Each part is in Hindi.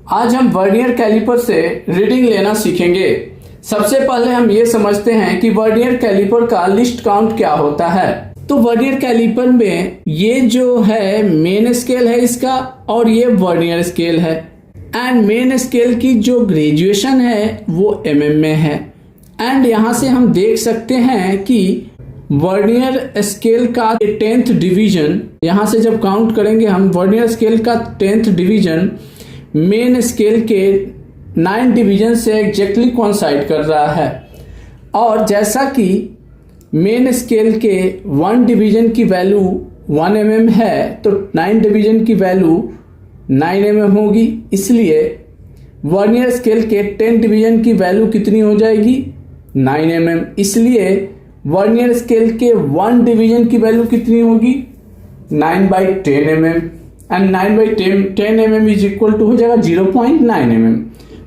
आज हम वर्नियर कैलिपर से रीडिंग लेना सीखेंगे। सबसे पहले हम ये समझते हैं कि वर्नियर कैलिपर का लिस्ट काउंट क्या होता है। तो वर्नियर कैलिपर में ये जो है मेन स्केल है इसका, और ये वर्नियर स्केल है। एंड मेन स्केल की जो ग्रेजुएशन है वो mm में है। एंड यहाँ से हम देख सकते हैं कि वर्नियर स्केल का 10th डिवीजन, यहाँ से जब काउंट करेंगे हम वर्नियर स्केल का 10th डिवीजन मेन स्केल के 9 डिवीजन से एग्जैक्टली कोइंसाइड कर रहा है। और जैसा कि मेन स्केल के 1 डिवीजन की वैल्यू 1 mm है, तो 9 डिवीजन की वैल्यू 9 mm होगी। इसलिए वर्नियर स्केल के 10 डिवीजन की वैल्यू कितनी हो जाएगी? 9 mm। इसलिए वर्नियर स्केल के 1 डिवीजन की वैल्यू कितनी होगी? 9/10 mm। And 9/10 mm is equal to हो जाएगा 0.9 mm।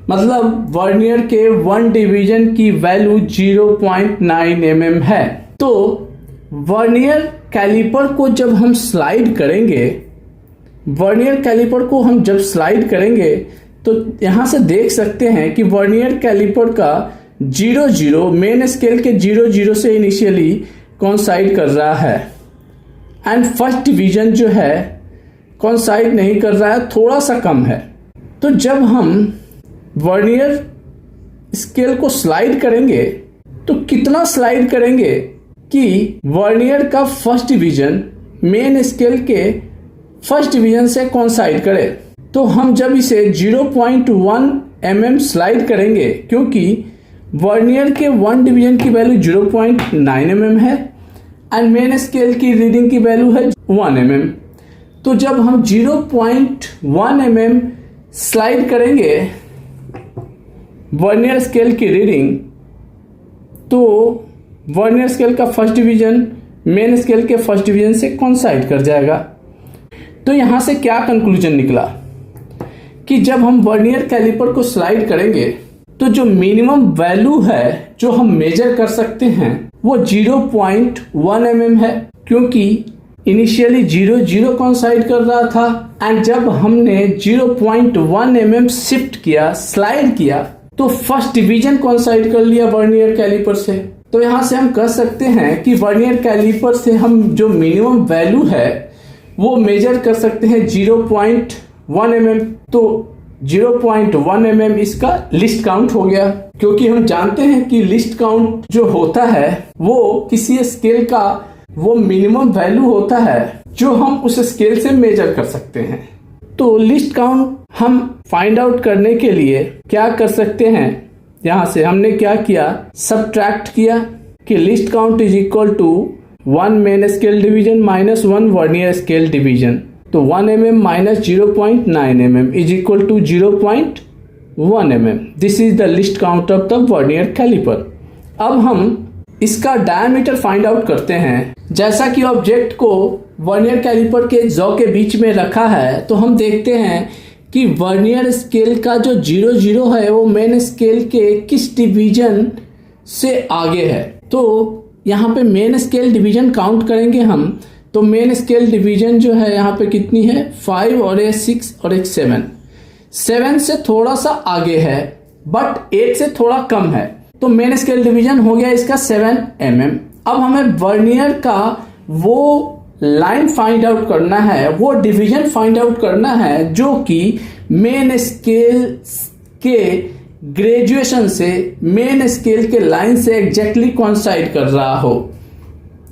मतलब वर्नियर के 1 डिवीजन की वैल्यू 0.9 mm है। तो वर्नियर कैलिपर को जब हम स्लाइड करेंगे, वर्नियर कैलिपर को हम जब स्लाइड करेंगे तो यहां से देख सकते हैं कि वर्नियर कैलिपर का 0 मेन स्केल के 0 से इनिशियली कोइंसाइड कर रहा है। एंड फर्स्ट डिवीजन जो है कोइंसाइड नहीं कर रहा है, थोड़ा सा कम है। तो जब हम वर्नियर स्केल को स्लाइड करेंगे तो कितना स्लाइड करेंगे कि वर्नियर का फर्स्ट डिवीजन मेन स्केल के फर्स्ट डिवीजन से कोइंसाइड करे। तो हम जब इसे 0.1 mm स्लाइड करेंगे, क्योंकि वर्नियर के 1 डिवीजन की वैल्यू 0.9 mm है एंड मेन स्केल की रीडिंग की वैल्यू है 1 mm। तो जब हम 0.1 mm स्लाइड करेंगे वर्नियर स्केल की रीडिंग, तो वर्नियर स्केल का फर्स्ट डिवीजन मेन स्केल के फर्स्ट डिवीजन से कोइंसाइड कर जाएगा। तो यहां से क्या कंक्लूजन निकला कि जब हम वर्नियर कैलिपर को स्लाइड करेंगे तो जो मिनिमम वैल्यू है जो हम मेजर कर सकते हैं वो 0.1 mm है, क्योंकि इनिशियली 0 कोइंसाइड कर रहा था। एंड जब हमने 0.1 mm शिफ्ट किया, स्लाइड किया, तो फर्स्ट डिवीजन कोइंसाइड कर लिया वर्नियर कैलिपर से। तो यहां से हम कह सकते हैं कि वर्नियर कैलिपर से हम जो मिनिमम वैल्यू है वो मेजर कर सकते हैं 0.1 mm। तो 0.1 mm इसका लिस्ट काउंट हो गया, क्योंकि हम जानते हैं कि लिस्ट काउंट जो होता है वो किसी स्केल का वो मिनिमम वैल्यू होता है जो हम उस स्केल से मेजर कर सकते हैं। तो लिस्ट काउंट हम फाइंड आउट करने के लिए क्या कर सकते हैं, यहां से हमने क्या किया, सबट्रैक्ट किया कि list count is equal to 1 main scale division minus 1 vernier scale division. तो 1 mm minus 0.9 mm is equal to 0.1 mm। This is the list count of the vernier calliper. अब हम इसका डायमीटर फाइंड आउट करते हैं। जैसा कि ऑब्जेक्ट को वर्नियर कैलिपर के जॉ के बीच में रखा है, तो हम देखते हैं कि वर्नियर स्केल का जो 0 है वो मेन स्केल के किस डिवीजन से आगे है। तो यहाँ पे मेन स्केल डिवीजन काउंट करेंगे हम, तो मेन स्केल डिवीजन जो है यहाँ पे कितनी है, 5 और एक 6 और एक 7 से थोड़ा सा आगे है बट 8 से थोड़ा कम है। तो मेन स्केल डिवीजन हो गया इसका 7 mm। अब हमें वर्नियर का वो लाइन फाइंड आउट करना है, वो डिवीजन फाइंड आउट करना है जो कि मेन स्केल के ग्रेजुएशन से मेन स्केल के लाइन से एग्जैक्टली कोइंसाइड कर रहा हो।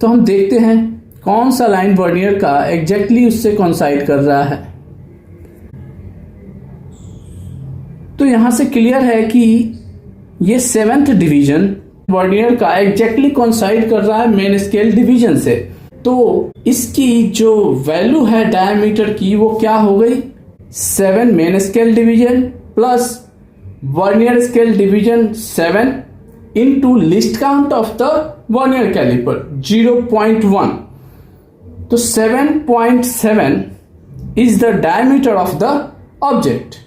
तो हम देखते हैं कौन सा लाइन वर्नियर का एग्जैक्टली उससे कोइंसाइड कर रहा है। तो यहां से क्लियर है कि ये 7th डिवीजन वर्नियर का एग्जैक्टली कोइंसाइड कर रहा है मेन स्केल डिवीजन से। तो इसकी जो वैल्यू है डायमीटर की वो क्या हो गई, 7 main scale division plus vernier scale division 7 into list count of the vernier calliper 0.1। तो 7.7 is the diameter of the object।